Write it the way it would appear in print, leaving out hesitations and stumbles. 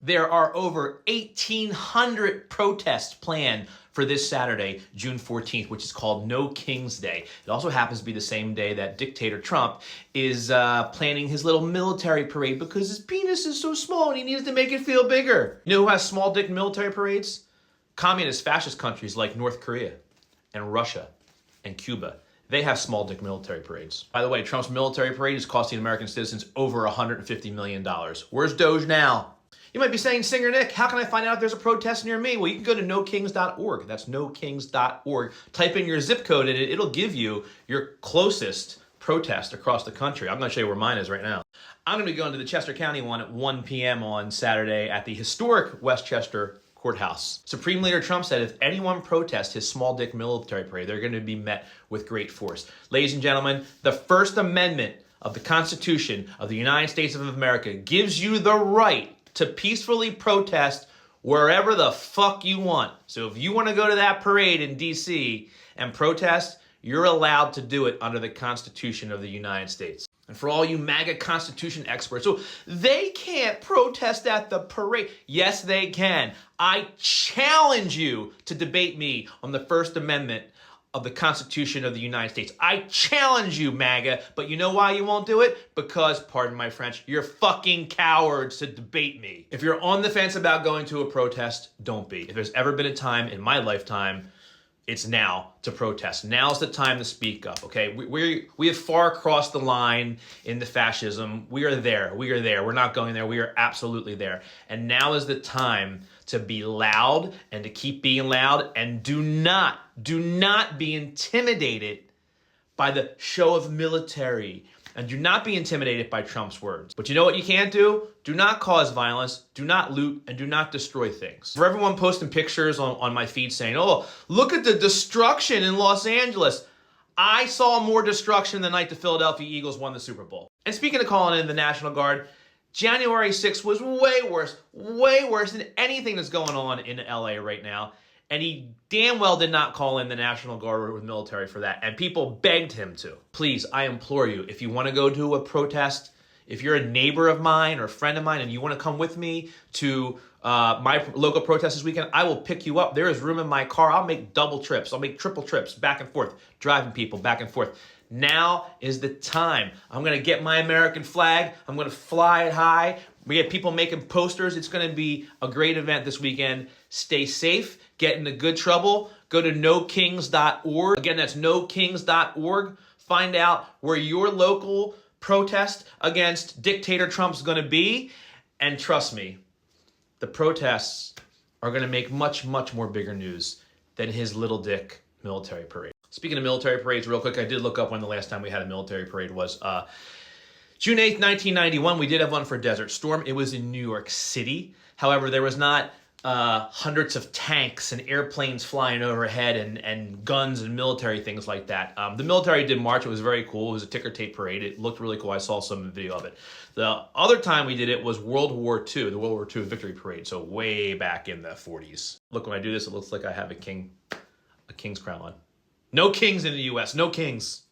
There are over 1,800 protests planned for this Saturday, June 14th, which is called No King's Day. It also happens to be the same day that dictator Trump is planning his little military parade because his penis is so small and he needs to make it feel bigger. You know who has small dick military parades? Communist fascist countries like North Korea and Russia and Cuba. They have small dick military parades. By the way, Trump's military parade is costing American citizens over $150 million. Where's Doge now? You might be saying, Singer Nick, how can I find out if there's a protest near me? Well, you can go to nokings.org. That's nokings.org. Type in your zip code and it'll give you your closest protest across the country. I'm going to show you where mine is right now. I'm going to be going to the Chester County one at 1 p.m. on Saturday at the historic Westchester Courthouse. Supreme Leader Trump said if anyone protests his small dick military parade, they're going to be met with great force. Ladies and gentlemen, the First Amendment of the Constitution of the United States of America gives you the right to peacefully protest wherever the fuck you want. So if you want to go to that parade in D.C. and protest, you're allowed to do it under the Constitution of the United States. And for all you MAGA Constitution experts, so they can't protest at the parade. Yes, they can. I challenge you to debate me on the First Amendment of the Constitution of the United States. I challenge you, MAGA, but you know why you won't do it? Because, pardon my French, you're fucking cowards to debate me. If you're on the fence about going to a protest, don't be. If there's ever been a time in my lifetime, it's now to protest. Now's the time to speak up, okay? We have far crossed the line in the fascism. We are there. We are there. We're not going there. We are absolutely there. And now is the time to be loud and to keep being loud, and do not be intimidated by the show of military, and do not be intimidated by Trump's words. But you know what you can't do? Do not cause violence, do not loot, and do not destroy things. For everyone posting pictures on my feed saying, oh, look at the destruction in Los Angeles. I saw more destruction the night the Philadelphia Eagles won the Super Bowl. And speaking of calling in the National Guard, January 6th was way worse than anything that's going on in LA right now. And he damn well did not call in the National Guard or the military for that. And people begged him to. Please, I implore you, if you want to go to a protest, if you're a neighbor of mine or a friend of mine and you want to come with me to my local protest this weekend, I will pick you up. There is room in my car. I'll make double trips. I'll make triple trips back and forth, driving people back and forth. Now is the time. I'm going to get my American flag. I'm going to fly it high. We get people making posters. It's going to be a great event this weekend. Stay safe. Get into good trouble. Go to nokings.org. Again, that's nokings.org. Find out where your local protest against dictator Trump's going to be. And trust me, the protests are going to make much more bigger news than his little dick military parade. Speaking of military parades, real quick, I did look up when the last time we had a military parade was. June 8th, 1991, we did have one for Desert Storm. It was in New York City. However, there was not hundreds of tanks and airplanes flying overhead and guns and military things like that. The military did march. It was very cool. It was a ticker tape parade. It looked really cool. I saw some video of it. The other time we did it was World War II, the World War II Victory Parade, so way back in the 40s. Look, when I do this, it looks like I have a king's crown on. No kings in the U.S. No kings.